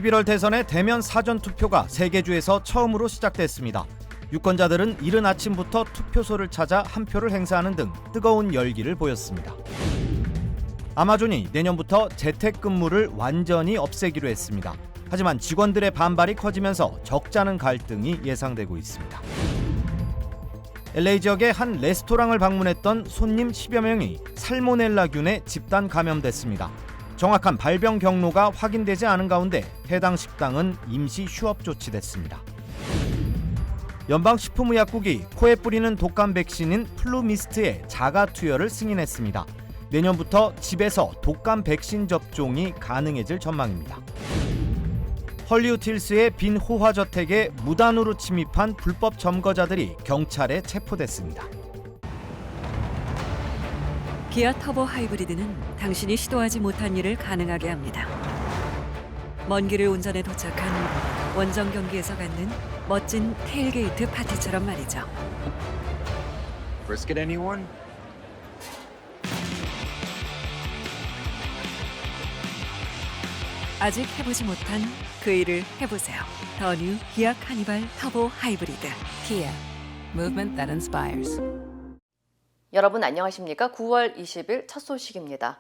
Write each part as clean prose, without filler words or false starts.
11월 대선의 대면 사전투표가 세계 주에서 처음으로 시작됐습니다. 유권자들은 이른 아침부터 투표소를 찾아 한 표를 행사하는 등 뜨거운 열기를 보였습니다. 아마존이 내년부터 재택근무를 완전히 없애기로 했습니다. 하지만 직원들의 반발이 커지면서 적잖은 갈등이 예상되고 있습니다. LA 지역의 한 레스토랑을 방문했던 손님 10여 명이 살모넬라균에 집단 감염됐습니다. 정확한 발병 경로가 확인되지 않은 가운데 해당 식당은 임시 휴업 조치됐습니다. 연방식품의약국이 코에 뿌리는 독감 백신인 플루미스트의 자가 투여를 승인했습니다. 내년부터 집에서 독감 백신 접종이 가능해질 전망입니다. 헐리우드 힐스의 빈 호화저택에 무단으로 침입한 불법 점거자들이 경찰에 체포됐습니다. 기아 터보 하이브리드는 당신이 시도하지 못한 일을 가능하게 합니다. 먼 길을 운전해 도착한 원정 경기에서 갖는 멋진 테일게이트 파티처럼 말이죠. Brisket anyone? 아직 해보지 못한 그 일을 해보세요. 더 뉴 기아 카니발 터보 하이브리드. Kia. Movement that inspires. 여러분 안녕하십니까? 9월 20일 첫 소식입니다.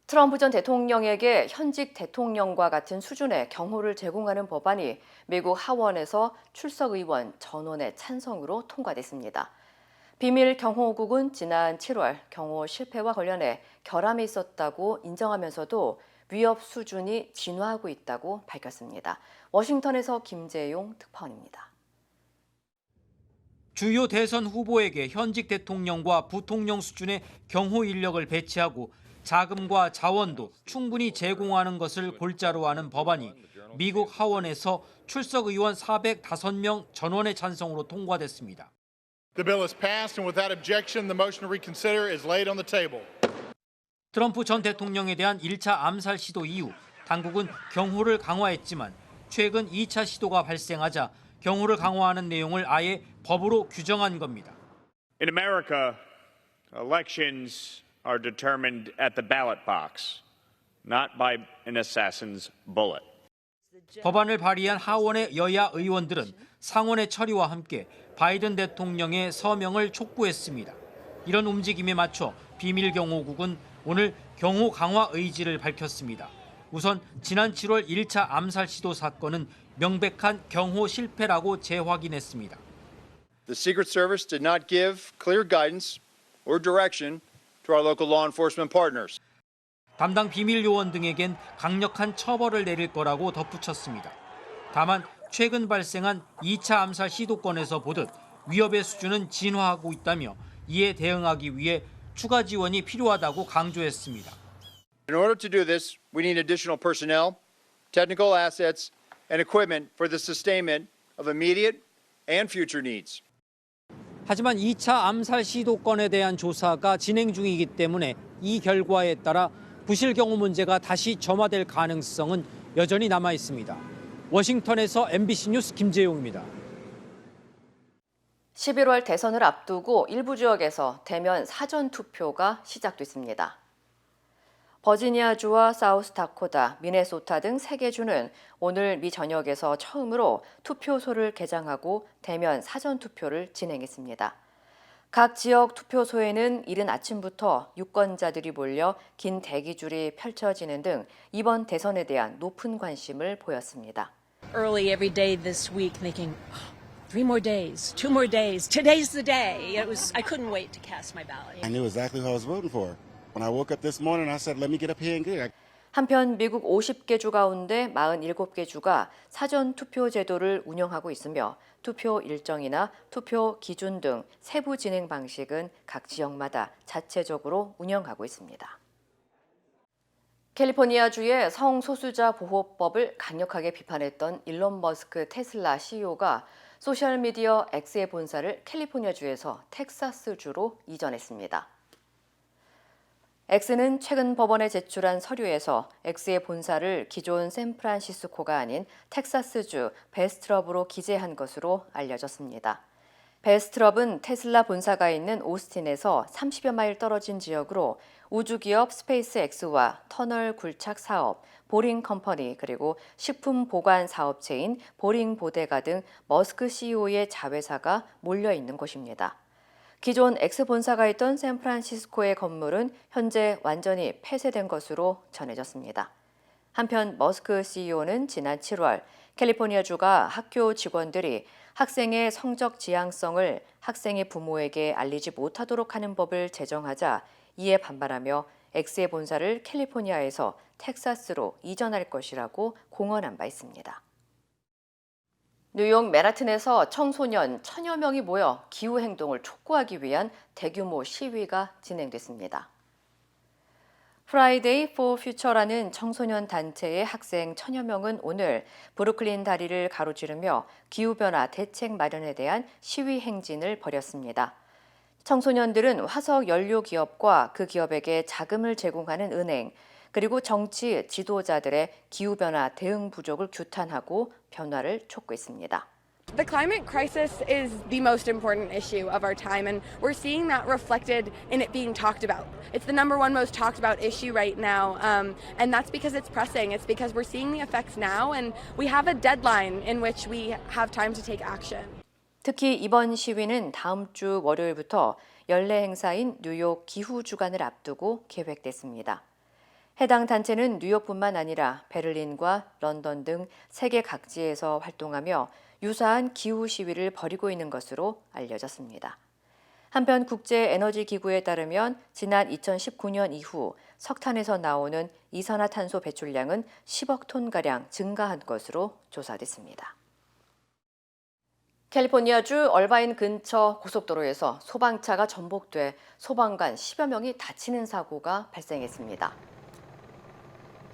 트럼프 전 대통령에게 현직 대통령과 같은 수준의 경호를 제공하는 법안이 미국 하원에서 출석 의원 전원의 찬성으로 통과됐습니다. 비밀 경호국은 지난 7월 경호 실패와 관련해 결함이 있었다고 인정하면서도 위협 수준이 진화하고 있다고 밝혔습니다. 워싱턴에서 김재용 특파원입니다. 주요 대선 후보에게 현직 대통령과 부통령 수준의 경호 인력을 배치하고 자금과 자원도 충분히 제공하는 것을 골자로 하는 법안이 미국 하원에서 출석 의원 405명 전원의 찬성으로 통과됐습니다. The bill is passed and without objection the motion to reconsider is laid on the table. 트럼프 전 대통령에 대한 1차 암살 시도 이후 당국은 경호를 강화했지만 최근 2차 시도가 발생하자 경호를 강화하는 내용을 아예 법으로 규정한 겁니다. In America, elections are determined at the ballot box, not by an assassin's bullet. 법안을 발의한 하원의 여야 의원들은 상원의 처리와 함께 바이든 대통령의 서명을 촉구했습니다. 이런 움직임에 맞춰 비밀경호국은 오늘 경호 강화 의지를 밝혔습니다. 우선 지난 7월 1차 암살 시도 사건은 명백한 경호 실패라고 재확인했습니다. The Secret Service did not give clear guidance or direction to our local law enforcement partners. 담당 비밀 요원 등에겐 강력한 처벌을 내릴 거라고 덧붙였습니다. 다만 최근 발생한 2차 암살 시도건에서 보듯 위협의 수준은 진화하고 있다며 이에 대응하기 위해 추가 지원이 필요하다고 강조했습니다. In order to do this, we need additional personnel, technical assets, and equipment for the sustainment of immediate and future needs. 하지만 2차 암살 시도건에 대한 조사가 진행 중이기 때문에 이 결과에 따라 부실 경호 문제가 다시 점화될 가능성은 여전히 남아 있습니다. 워싱턴에서 MBC 뉴스 김재용입니다. 11월 대선을 앞두고 일부 지역에서 대면 사전투표가 시작됐습니다. 버지니아주와 사우스다코타, 미네소타 등 3개 주는 오늘 미 전역에서 처음으로 투표소를 개장하고 대면 사전투표를 진행했습니다. 각 지역 투표소에는 이른 아침부터 유권자들이 몰려 긴 대기줄이 펼쳐지는 등 이번 대선에 대한 높은 관심을 보였습니다. Early every day this week thinking 3 more days, 2 more days, today's the day. I couldn't wait to cast my ballot. I knew exactly who I was voting for. When I woke up this morning, I said, let me get up here and get it. 한편 미국 50개 주 가운데 47개 주가 사전 투표 제도를 운영하고 있으며 투표 일정이나 투표 기준 등 세부 진행 방식은 각 지역마다 자체적으로 운영하고 있습니다. 캘리포니아주의 성소수자 보호법을 강력하게 비판했던 일론 머스크 테슬라 CEO가 소셜미디어 X의 본사를 캘리포니아주에서 텍사스주로 이전했습니다. X는 최근 법원에 제출한 서류에서 X의 본사를 기존 샌프란시스코가 아닌 텍사스주 베스트럽으로 기재한 것으로 알려졌습니다. 베스트럽은 테슬라 본사가 있는 오스틴에서 30여 마일 떨어진 지역으로 우주기업 스페이스X와 터널 굴착 사업, 보링 컴퍼니 그리고 식품 보관 사업체인 보링 보데가 등 머스크 CEO의 자회사가 몰려 있는 곳입니다. 기존 X 본사가 있던 샌프란시스코의 건물은 현재 완전히 폐쇄된 것으로 전해졌습니다. 한편 머스크 CEO는 지난 7월 캘리포니아주가 학교 직원들이 학생의 성적 지향성을 학생의 부모에게 알리지 못하도록 하는 법을 제정하자 이에 반발하며 X의 본사를 캘리포니아에서 텍사스로 이전할 것이라고 공언한 바 있습니다. 뉴욕 맨하튼에서 청소년 1000여 명이 모여 기후행동을 촉구하기 위한 대규모 시위가 진행됐습니다. Friday for Future라는 청소년 단체의 학생 1000여 명은 오늘 브루클린 다리를 가로지르며 기후변화 대책 마련에 대한 시위 행진을 벌였습니다. 청소년들은 화석 연료 기업과 그 기업에게 자금을 제공하는 은행, 그리고 정치 지도자들의 기후변화 대응 부족을 규탄하고 변화를 촉구했습니다. The climate crisis is the most important issue of our time, and we're seeing that reflected in it being talked about. It's the number one most talked about issue right now, and that's because it's pressing. It's because we're seeing the effects now, and we have a deadline in which we have time to take action. 특히 이번 시위는 다음 주 월요일부터 연례 행사인 뉴욕 기후주간을 앞두고 계획됐습니다. 해당 단체는 뉴욕뿐만 아니라 베를린과 런던 등 세계 각지에서 활동하며 유사한 기후 시위를 벌이고 있는 것으로 알려졌습니다. 한편 국제에너지기구에 따르면 지난 2019년 이후 석탄에서 나오는 이산화탄소 배출량은 10억 톤가량 증가한 것으로 조사됐습니다. 캘리포니아주 얼바인 근처 고속도로에서 소방차가 전복돼 소방관 10여 명이 다치는 사고가 발생했습니다.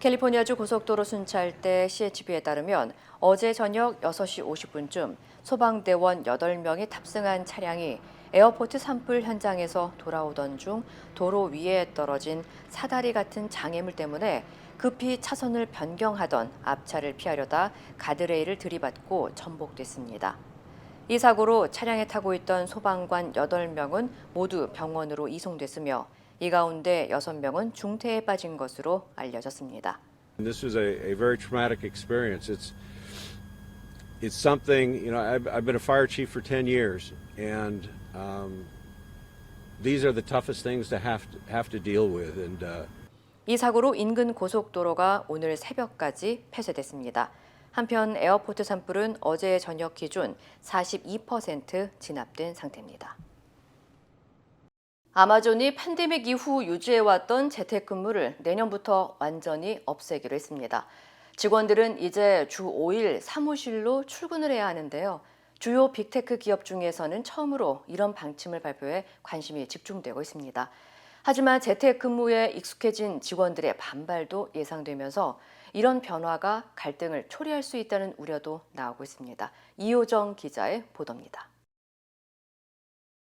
캘리포니아주 고속도로 순찰대 CHP에 따르면 어제 저녁 6시 50분쯤 소방대원 8명이 탑승한 차량이 에어포트 산불 현장에서 돌아오던 중 도로 위에 떨어진 사다리 같은 장애물 때문에 급히 차선을 변경하던 앞차를 피하려다 가드레일을 들이받고 전복됐습니다. 이 사고로 차량에 타고 있던 소방관 8명은 모두 병원으로 이송됐으며 이 가운데 6명은 중태에 빠진 것으로 알려졌습니다. This was a very traumatic experience. It's something, you know, I've been a fire chief for 10 years, and these are the toughest things to have to deal with. And 이 사고로 인근 고속도로가 오늘 새벽까지 폐쇄됐습니다. 한편 에어포트 산불은 어제 저녁 기준 42% 진압된 상태입니다. 아마존이 팬데믹 이후 유지해왔던 재택근무를 내년부터 완전히 없애기로 했습니다. 직원들은 이제 주 5일 사무실로 출근을 해야 하는데요. 주요 빅테크 기업 중에서는 처음으로 이런 방침을 발표해 관심이 집중되고 있습니다. 하지만 재택근무에 익숙해진 직원들의 반발도 예상되면서 이런 변화가 갈등을 초래할 수 있다는 우려도 나오고 있습니다. 이효정 기자의 보도입니다.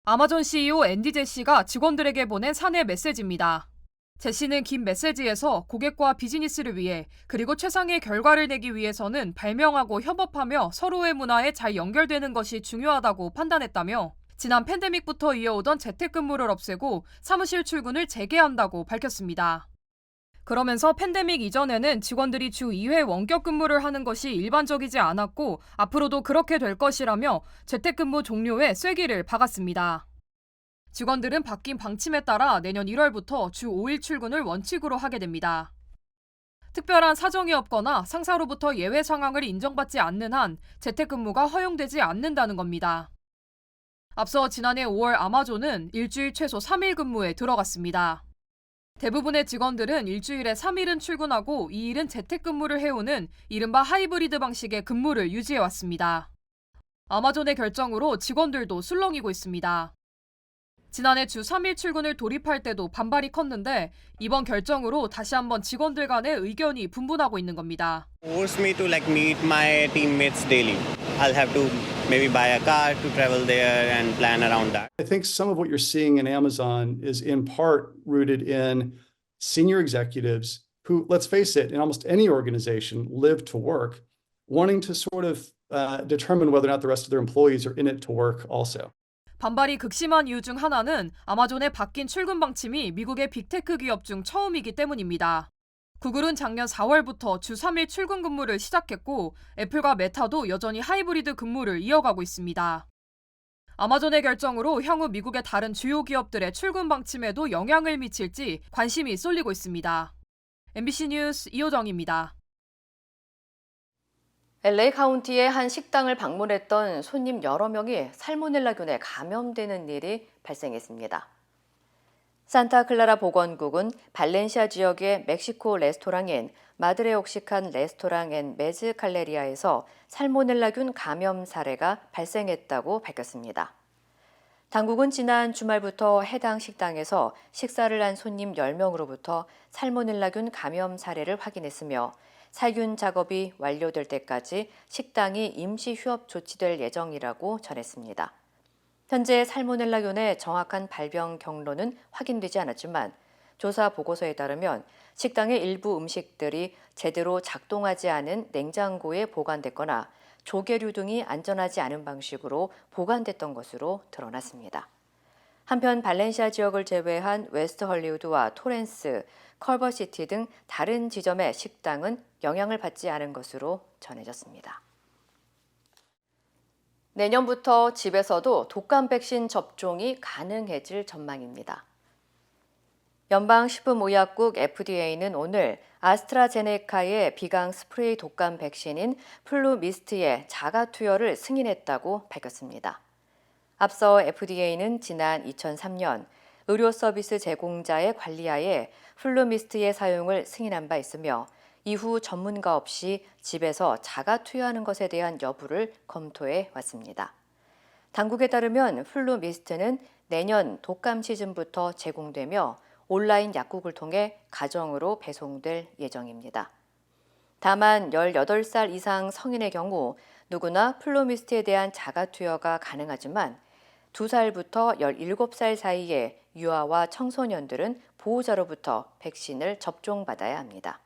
아마존 CEO 앤디 제시가 직원들에게 보낸 사내 메시지입니다. 제시는 긴 메시지에서 고객과 비즈니스를 위해 그리고 최상의 결과를 내기 위해서는 발명하고 협업하며 서로의 문화에 잘 연결되는 것이 중요하다고 판단했다며 지난 팬데믹부터 이어오던 재택근무를 없애고 사무실 출근을 재개한다고 밝혔습니다. 그러면서 팬데믹 이전에는 직원들이 주 2회 원격 근무를 하는 것이 일반적이지 않았고 앞으로도 그렇게 될 것이라며 재택근무 종료에 쐐기를 박았습니다. 직원들은 바뀐 방침에 따라 내년 1월부터 주 5일 출근을 원칙으로 하게 됩니다. 특별한 사정이 없거나 상사로부터 예외 상황을 인정받지 않는 한 재택근무가 허용되지 않는다는 겁니다. 앞서 지난해 5월 아마존은 일주일 최소 3일 근무에 들어갔습니다. 대부분의 직원들은 일주일에 3일은 출근하고 2일은 재택근무를 해오는 이른바 하이브리드 방식의 근무를 유지해왔습니다. 아마존의 결정으로 직원들도 술렁이고 있습니다. 지난해 주 3일 출근을 도입할 때도 반발이 컸는데 이번 결정으로 다시 한번 직원들 간의 의견이 분분하고 있는 겁니다. Force me to meet my teammates daily. I'll have to maybe buy a car to travel there and plan around that. I think some of what you're seeing in Amazon is in part rooted in senior executives who, let's face it, in almost any organization, live to work, wanting to sort of determine whether or not the rest of their employees are in it to work also. 반발이 극심한 이유 중 하나는 아마존의 바뀐 출근 방침이 미국의 빅테크 기업 중 처음이기 때문입니다. 구글은 작년 4월부터 주 3일 출근 근무를 시작했고 애플과 메타도 여전히 하이브리드 근무를 이어가고 있습니다. 아마존의 결정으로 향후 미국의 다른 주요 기업들의 출근 방침에도 영향을 미칠지 관심이 쏠리고 있습니다. MBC 뉴스 이호정입니다. LA 카운티의 한 식당을 방문했던 손님 여러 명이 살모넬라균에 감염되는 일이 발생했습니다. 산타클라라 보건국은 발렌시아 지역의 멕시코 레스토랑인 마드레 옥시칸 레스토랑 앤 메즈칼레리아에서 살모넬라균 감염 사례가 발생했다고 밝혔습니다. 당국은 지난 주말부터 해당 식당에서 식사를 한 손님 10명으로부터 살모넬라균 감염 사례를 확인했으며 살균 작업이 완료될 때까지 식당이 임시 휴업 조치될 예정이라고 전했습니다. 현재 살모넬라균의 정확한 발병 경로는 확인되지 않았지만 조사 보고서에 따르면 식당의 일부 음식들이 제대로 작동하지 않은 냉장고에 보관됐거나 조개류 등이 안전하지 않은 방식으로 보관됐던 것으로 드러났습니다. 한편 발렌시아 지역을 제외한 웨스트 헐리우드와 토렌스, 컬버시티 등 다른 지점의 식당은 영향을 받지 않은 것으로 전해졌습니다. 내년부터 집에서도 독감 백신 접종이 가능해질 전망입니다. 연방식품의약국 FDA는 오늘 아스트라제네카의 비강 스프레이 독감 백신인 플루미스트의 자가 투여를 승인했다고 밝혔습니다. 앞서 FDA는 지난 2003년 의료 서비스 제공자의 관리하에 플루미스트의 사용을 승인한 바 있으며 이후 전문가 없이 집에서 자가 투여하는 것에 대한 여부를 검토해 왔습니다. 당국에 따르면 플루미스트는 내년 독감 시즌부터 제공되며 온라인 약국을 통해 가정으로 배송될 예정입니다. 다만 18살 이상 성인의 경우 누구나 플루미스트에 대한 자가 투여가 가능하지만 2살부터 17살 사이의 유아와 청소년들은 보호자로부터 백신을 접종받아야 합니다.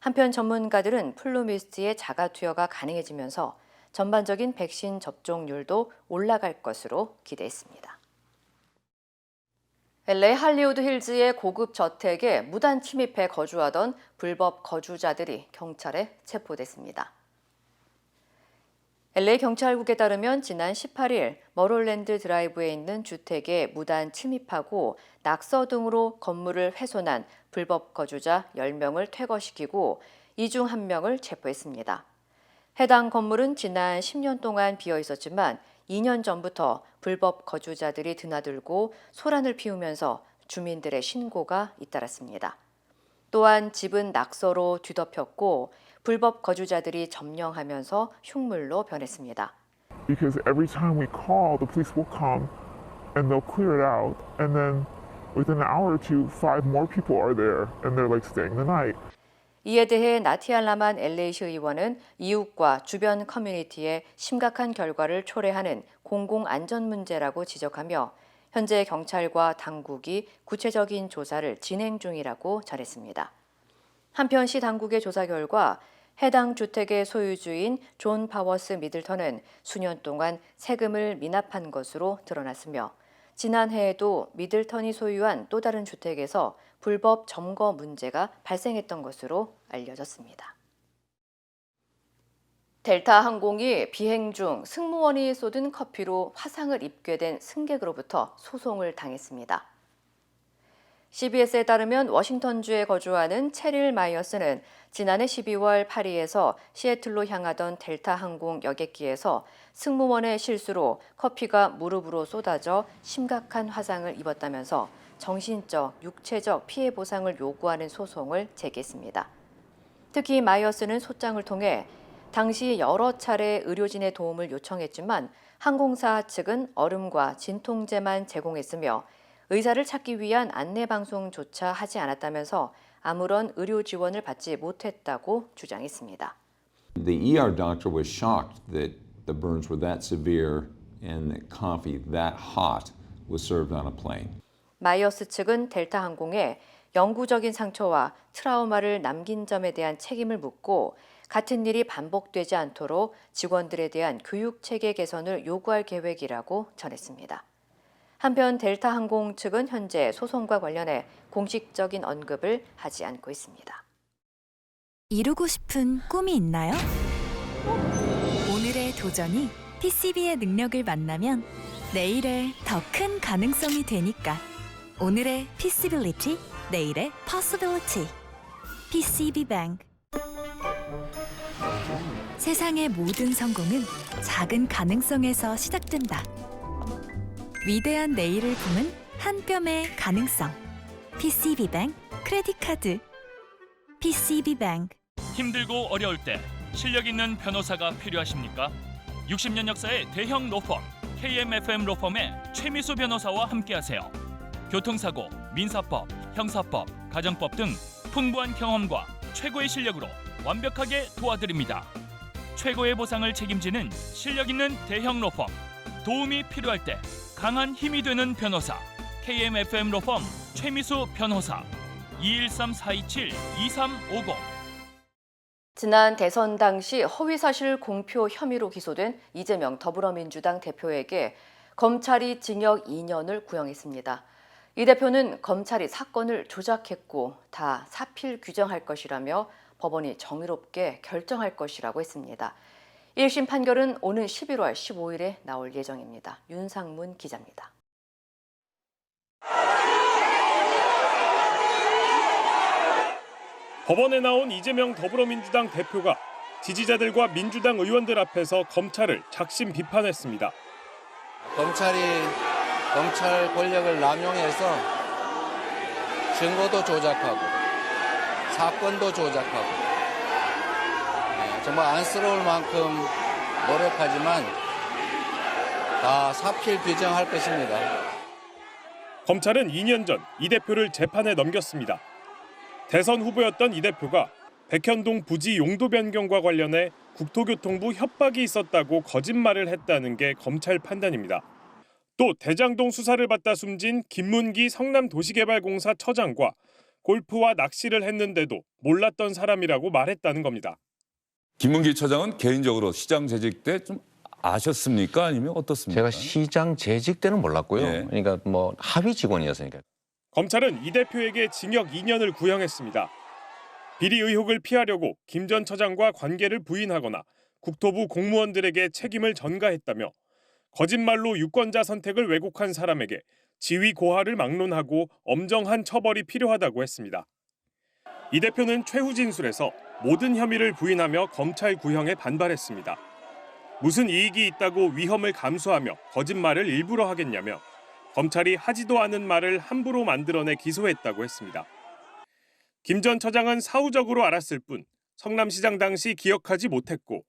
한편 전문가들은 플루미스트의 자가 투여가 가능해지면서 전반적인 백신 접종률도 올라갈 것으로 기대했습니다. LA 할리우드 힐즈의 고급 저택에 무단 침입해 거주하던 불법 거주자들이 경찰에 체포됐습니다. LA 경찰국에 따르면 지난 18일 머롤랜드 드라이브에 있는 주택에 무단 침입하고 낙서 등으로 건물을 훼손한 불법 거주자 10명을 퇴거시키고 이 중 1명을 체포했습니다. 해당 건물은 지난 10년 동안 비어 있었지만 2년 전부터 불법 거주자들이 드나들고 소란을 피우면서 주민들의 신고가 잇따랐습니다. 또한 집은 낙서로 뒤덮였고 불법 거주자들이 점령하면서 흉물로 변했습니다. Because every time we call, the police will come and they'll clear it out, and then within an hour or two, 5 more people are there and they're like staying the night. 이에 대해 나티알 라만 LA시 의원은 이웃과 주변 커뮤니티에 심각한 결과를 초래하는 공공안전 문제라고 지적하며 현재 경찰과 당국이 구체적인 조사를 진행 중이라고 전했습니다. 한편 시 당국의 조사 결과 해당 주택의 소유주인 존 파워스 미들턴은 수년 동안 세금을 미납한 것으로 드러났으며 지난해에도 미들턴이 소유한 또 다른 주택에서 불법 점거 문제가 발생했던 것으로 알려졌습니다. 델타 항공이 비행 중 승무원이 쏟은 커피로 화상을 입게 된 승객으로부터 소송을 당했습니다. CBS에 따르면 워싱턴주에 거주하는 체릴 마이어스는 지난해 12월 파리에서 시애틀로 향하던 델타 항공 여객기에서 승무원의 실수로 커피가 무릎으로 쏟아져 심각한 화상을 입었다면서 정신적, 육체적 피해 보상을 요구하는 소송을 제기했습니다. 특히 마이어스는 소장을 통해 당시 여러 차례 의료진의 도움을 요청했지만 항공사 측은 얼음과 진통제만 제공했으며 의사를 찾기 위한 안내 방송조차 하지 않았다면서 아무런 의료 지원을 받지 못했다고 주장했습니다. The ER doctor was shocked that the burns were that severe and that coffee that hot was served on a plane. 마이어스 측은 델타 항공에 영구적인 상처와 트라우마를 남긴 점에 대한 책임을 묻고 같은 일이 반복되지 않도록 직원들에 대한 교육 체계 개선을 요구할 계획이라고 전했습니다. 한편 델타 항공 측은 현재 소송과 관련해 공식적인 언급을 하지 않고 있습니다. 이루고 싶은 꿈이 있나요? 오늘의 도전이 PCB의 능력을 만나면 내일의 더 큰 가능성이 되니까. 오늘의 Feasibility, 내일의 Possibility. PCB Bank. 세상의 모든 성공은 작은 가능성에서 시작된다. 위대한 내일을 품은 한 뼘의 가능성. PCB Bank 크레딧 카드. PCB Bank. 힘들고 어려울 때 실력 있는 변호사가 필요하십니까? 60년 역사의 대형 로펌 KMFM 로펌의 최미수 변호사와 함께하세요. 교통사고, 민사법, 형사법, 가정법 등 풍부한 경험과 최고의 실력으로 완벽하게 도와드립니다. 최고의 보상을 책임지는 실력 있는 대형 로펌. 도움이 필요할 때 강한 힘이 되는 변호사 KMFM 로펌 최미수 변호사 213-427-2350. 지난 대선 당시 허위사실 공표 혐의로 기소된 이재명 더불어민주당 대표에게 검찰이 징역 2년을 구형했습니다. 이 대표는 검찰이 사건을 조작했고 다 사필 규정할 것이라며 법원이 정의롭게 결정할 것이라고 했습니다. 1심 판결은 오는 11월 15일에 나올 예정입니다. 윤상문 기자입니다. 법원에 나온 이재명 더불어민주당 대표가 지지자들과 민주당 의원들 앞에서 검찰을 작심 비판했습니다. 검찰이 검찰 권력을 남용해서 증거도 조작하고 사건도 조작하고 정말 안쓰러울 만큼 노력하지만 다 사필 규정할 것입니다. 검찰은 2년 전 이 대표를 재판에 넘겼습니다. 대선 후보였던 이 대표가 백현동 부지 용도 변경과 관련해 국토교통부 협박이 있었다고 거짓말을 했다는 게 검찰 판단입니다. 또 대장동 수사를 받다 숨진 김문기 성남도시개발공사 처장과 골프와 낚시를 했는데도 몰랐던 사람이라고 말했다는 겁니다. 김문기 처장은 개인적으로 시장 재직 때 좀 아셨습니까? 아니면 어떻습니까? 제가 시장 재직 때는 몰랐고요. 예. 그러니까 뭐 하위 직원이었으니까. 검찰은 이 대표에게 징역 2년을 구형했습니다. 비리 의혹을 피하려고 김 전 처장과 관계를 부인하거나 국토부 공무원들에게 책임을 전가했다며 거짓말로 유권자 선택을 왜곡한 사람에게 지위 고하를 막론하고 엄정한 처벌이 필요하다고 했습니다. 이 대표는 최후 진술에서 모든 혐의를 부인하며 검찰 구형에 반발했습니다. 무슨 이익이 있다고 위험을 감수하며 거짓말을 일부러 하겠냐며 검찰이 하지도 않은 말을 함부로 만들어내 기소했다고 했습니다. 김 전 처장은 사후적으로 알았을 뿐 성남시장 당시 기억하지 못했고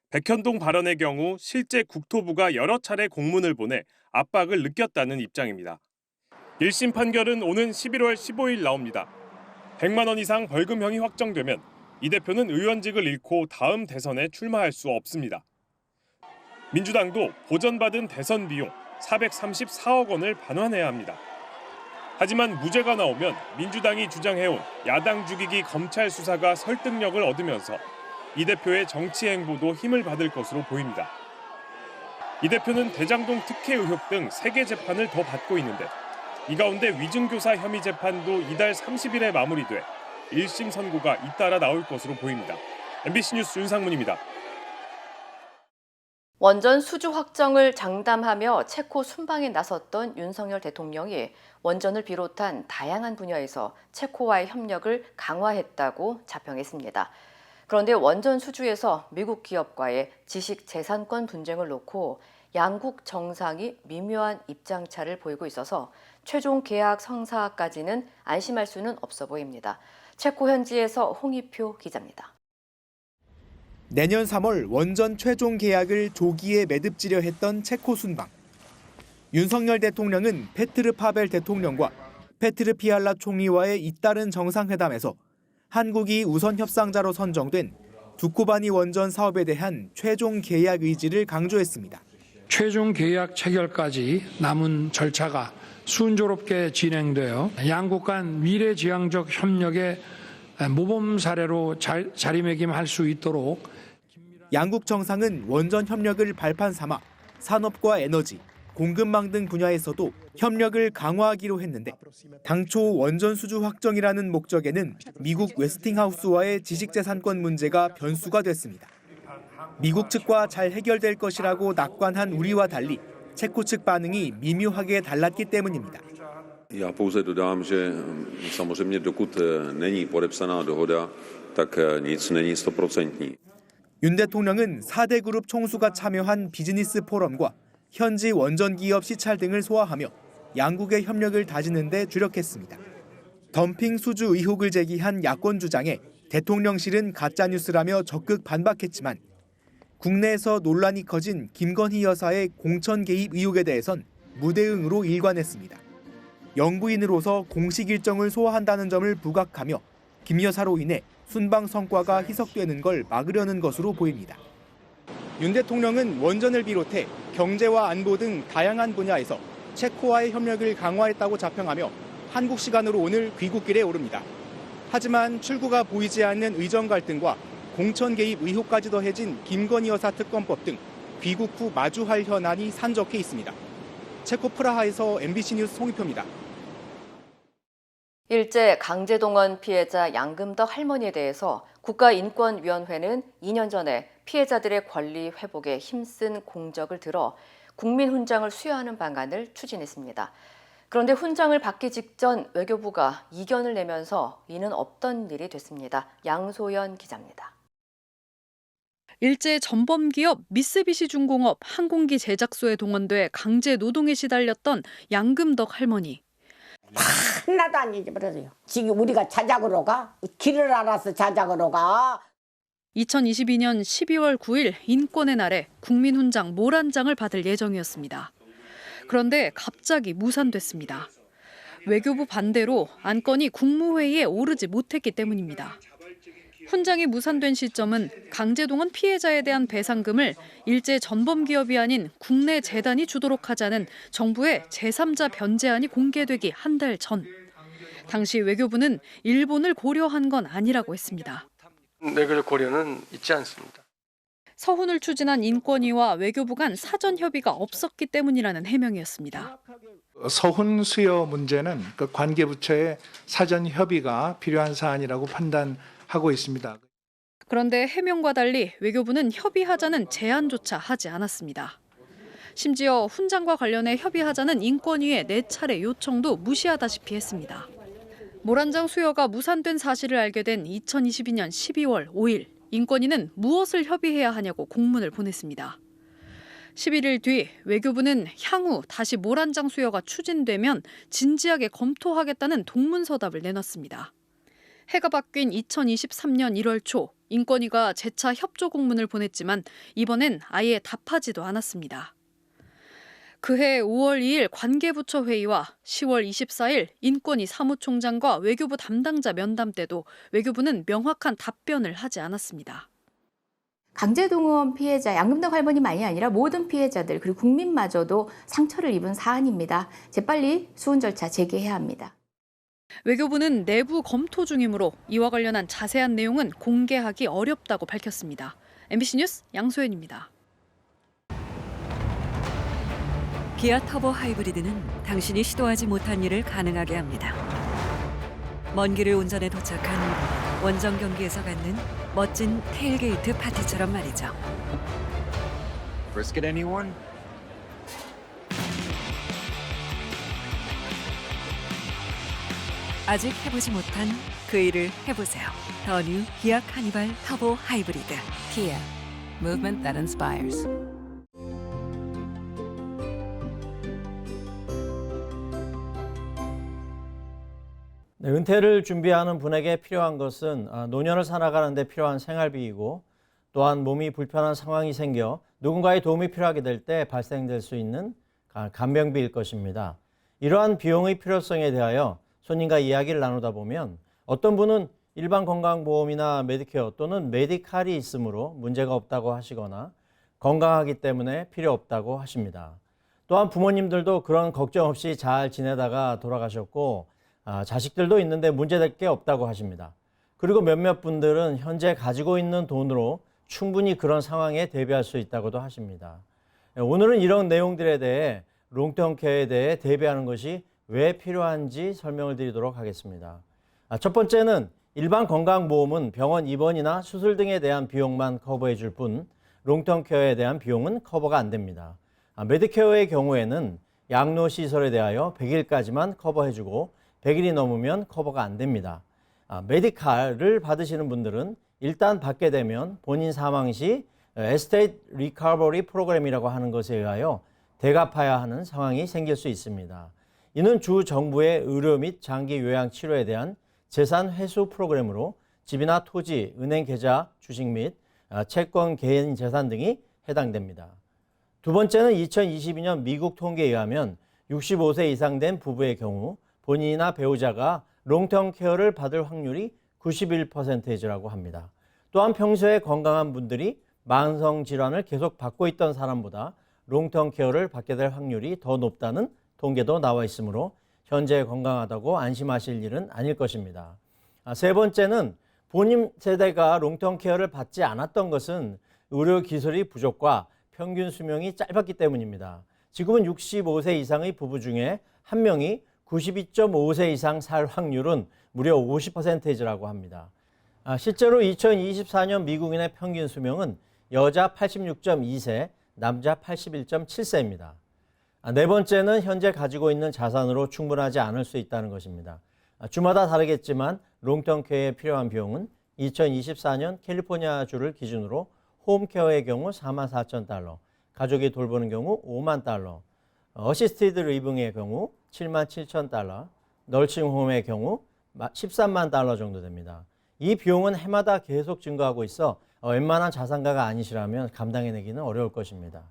백현동 발언의 경우 실제 국토부가 여러 차례 공문을 보내 압박을 느꼈다는 입장입니다. 1심 판결은 오는 11월 15일 나옵니다. 100만 원 이상 벌금형이 확정되면 이 대표는 의원직을 잃고 다음 대선에 출마할 수 없습니다. 민주당도 보전받은 대선 비용 434억 원을 반환해야 합니다. 하지만 무죄가 나오면 민주당이 주장해온 야당 죽이기 검찰 수사가 설득력을 얻으면서 이 대표의 정치 행보도 힘을 받을 것으로 보입니다. 이 대표는 대장동 특혜 의혹 등 3개 재판을 더 받고 있는데 이 가운데 위증교사 혐의 재판도 이달 30일에 마무리돼 1심 선고가 잇따라 나올 것으로 보입니다. MBC 뉴스 윤상문입니다. 원전 수주 확정을 장담하며 체코 순방에 나섰던 윤석열 대통령이 원전을 비롯한 다양한 분야에서 체코와의 협력을 강화했다고 자평했습니다. 그런데 원전 수주에서 미국 기업과의 지식재산권 분쟁을 놓고 양국 정상이 미묘한 입장차를 보이고 있어서 최종 계약 성사까지는 안심할 수는 없어 보입니다. 체코 현지에서 홍익표 기자입니다. 내년 3월 원전 최종 계약을 조기에 매듭지려 했던 체코 순방. 윤석열 대통령은 페트르 파벨 대통령과 페트르 피알라 총리와의 잇따른 정상회담에서 한국이 우선 협상자로 선정된 두코바니 원전 사업에 대한 최종 계약 의지를 강조했습니다. 최종 계약 체결까지 남은 절차가 순조롭게 진행되어 양국 간 미래지향적 협력의 모범 사례로 자리매김할 수 있도록 양국 정상은 원전 협력을 발판 삼아 산업과 에너지, 공급망 등 분야에서도 협력을 강화하기로 했는데 당초 원전 수주 확정이라는 목적에는 미국 웨스팅하우스와의 지식재산권 문제가 변수가 됐습니다. 미국 측과 잘 해결될 것이라고 낙관한 우리와 달리 체코 측 반응이 미묘하게 달랐기 때문입니다. Já pouze dodám, že samozřejmě dokud není podepsaná dohoda, tak nic není 100%. 윤 대통령은 4대 그룹 총수가 참여한 비즈니스 포럼과 현지 원전 기업 시찰 등을 소화하며 양국의 협력을 다지는 데 주력했습니다. 덤핑 수주 의혹을 제기한 야권 주장에 대통령실은 가짜뉴스라며 적극 반박했지만 국내에서 논란이 커진 김건희 여사의 공천 개입 의혹에 대해선 무대응으로 일관했습니다. 영부인으로서 공식 일정을 소화한다는 점을 부각하며 김 여사로 인해 순방 성과가 희석되는 걸 막으려는 것으로 보입니다. 윤 대통령은 원전을 비롯해 경제와 안보 등 다양한 분야에서 체코와의 협력을 강화했다고 자평하며 한국 시간으로 오늘 귀국길에 오릅니다. 하지만 출구가 보이지 않는 의정 갈등과 공천 개입 의혹까지 더해진 김건희 여사 특검법 등 귀국 후 마주할 현안이 산적해 있습니다. 체코 프라하에서 MBC 뉴스 송희표입니다. 일제 강제동원 피해자 양금덕 할머니에 대해서 국가인권위원회는 2년 전에 피해자들의 권리 회복에 힘쓴 공적을 들어 국민훈장을 수여하는 방안을 추진했습니다. 그런데 훈장을 받기 직전 외교부가 이견을 내면서 이는 없던 일이 됐습니다. 양소연 기자입니다. 일제 전범기업 미쓰비시중공업 항공기 제작소에 동원돼 강제 노동에 시달렸던 양금덕 할머니. 하나도 안 잊어버려요. 지금 우리가 자작으로 가? 길을 알아서 자작으로 가? 2022년 12월 9일 인권의 날에 국민훈장 모란장을 받을 예정이었습니다. 그런데 갑자기 무산됐습니다. 외교부 반대로 안건이 국무회의에 오르지 못했기 때문입니다. 훈장이 무산된 시점은 강제동원 피해자에 대한 배상금을 일제 전범기업이 아닌 국내 재단이 주도록 하자는 정부의 제3자 변제안이 공개되기 한 달 전. 당시 외교부는 일본을 고려한 건 아니라고 했습니다. 외교를 고려는 있지 않습니다. 서훈을 추진한 인권위와 외교부 간 사전 협의가 없었기 때문이라는 해명이었습니다. 서훈 수여 문제는 그 관계부처의 사전 협의가 필요한 사안이라고 판단하고 있습니다. 그런데 해명과 달리 외교부는 협의하자는 제안조차 하지 않았습니다. 심지어 훈장과 관련해 협의하자는 인권위의 4차례 요청도 무시하다시피 했습니다. 모란장 수여가 무산된 사실을 알게 된 2022년 12월 5일 인권위는 무엇을 협의해야 하냐고 공문을 보냈습니다. 11일 뒤 외교부는 향후 다시 모란장 수여가 추진되면 진지하게 검토하겠다는 동문서답을 내놨습니다. 해가 바뀐 2023년 1월 초 인권위가 재차 협조 공문을 보냈지만 이번엔 아예 답하지도 않았습니다. 그해 5월 2일 관계부처 회의와 10월 24일 인권위 사무총장과 외교부 담당자 면담 때도 외교부는 명확한 답변을 하지 않았습니다. 강제동원 피해자 양금덕 할머니만이 아니라 모든 피해자들 그리고 국민마저도 상처를 입은 사안입니다. 재빨리 수훈 절차 재개해야 합니다. 외교부는 내부 검토 중이므로 이와 관련한 자세한 내용은 공개하기 어렵다고 밝혔습니다. MBC 뉴스 양소연입니다. 기아 터보 하이브리드는 당신이 시도하지 못한 일을 가능하게 합니다. 먼 길을 운전해 도착한 원정 경기에서 갖는 멋진 테일게이트 파티처럼 말이죠. Brisket anyone? 아직 해보지 못한 그 일을 해보세요. 더 뉴 기아 카니발 터보 하이브리드. Kia. Movement that inspires. 네, 은퇴를 준비하는 분에게 필요한 것은 노년을 살아가는 데 필요한 생활비이고 또한 몸이 불편한 상황이 생겨 누군가의 도움이 필요하게 될 때 발생될 수 있는 간병비일 것입니다. 이러한 비용의 필요성에 대하여 손님과 이야기를 나누다 보면 어떤 분은 일반 건강보험이나 메디케어 또는 메디칼이 있으므로 문제가 없다고 하시거나 건강하기 때문에 필요 없다고 하십니다. 또한 부모님들도 그런 걱정 없이 잘 지내다가 돌아가셨고 자식들도 있는데 문제될 게 없다고 하십니다. 그리고 몇몇 분들은 현재 가지고 있는 돈으로 충분히 그런 상황에 대비할 수 있다고도 하십니다. 오늘은 이런 내용들에 대해 롱텀 케어에 대해 대비하는 것이 왜 필요한지 설명을 드리도록 하겠습니다. 첫 번째는 일반 건강보험은 병원 입원이나 수술 등에 대한 비용만 커버해 줄 뿐 롱텀 케어에 대한 비용은 커버가 안 됩니다. 메디케어의 경우에는 양로시설에 대하여 100일까지만 커버해주고 100일이 넘으면 커버가 안 됩니다. 메디칼을 받으시는 분들은 일단 받게 되면 본인 사망 시 에스테이트 리커버리 프로그램이라고 하는 것에 의하여 대갚아야 하는 상황이 생길 수 있습니다. 이는 주 정부의 의료 및 장기 요양 치료에 대한 재산 회수 프로그램으로 집이나 토지, 은행 계좌, 주식 및 채권 개인 재산 등이 해당됩니다. 두 번째는 2022년 미국 통계에 의하면 65세 이상 된 부부의 경우 본인이나 배우자가 롱텀 케어를 받을 확률이 91%라고 합니다. 또한 평소에 건강한 분들이 만성 질환을 계속 받고 있던 사람보다 롱텀 케어를 받게 될 확률이 더 높다는 통계도 나와 있으므로 현재 건강하다고 안심하실 일은 아닐 것입니다. 세 번째는 본인 세대가 롱텀 케어를 받지 않았던 것은 의료 기술이 부족과 평균 수명이 짧았기 때문입니다. 지금은 65세 이상의 부부 중에 한 명이 92.5세 이상 살 확률은 무려 50%라고 합니다. 실제로 2024년 미국인의 평균 수명은 여자 86.2세, 남자 81.7세입니다. 네 번째는 현재 가지고 있는 자산으로 충분하지 않을 수 있다는 것입니다. 주마다 다르겠지만 롱텀 케어에 필요한 비용은 2024년 캘리포니아주를 기준으로 홈케어의 경우 44,000달러, 가족이 돌보는 경우 5만 달러, 어시스티드 리빙의 경우 77,000달러, 널싱홈의 경우 13만 달러 정도 됩니다. 이 비용은 해마다 계속 증가하고 있어 웬만한 자산가가 아니시라면 감당해내기는 어려울 것입니다.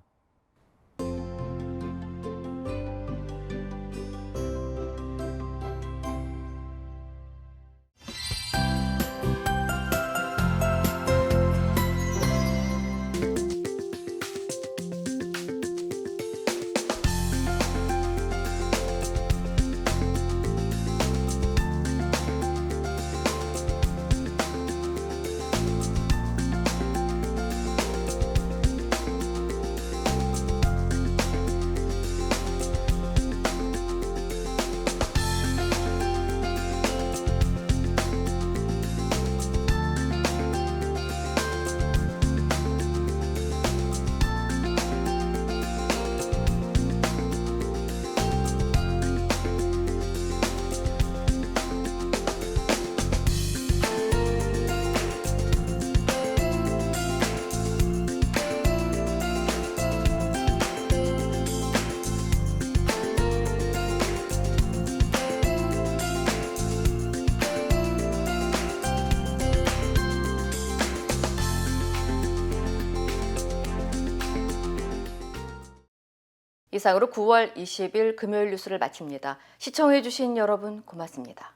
이상으로 9월 20일 금요일 뉴스를 마칩니다. 시청해주신 여러분 고맙습니다.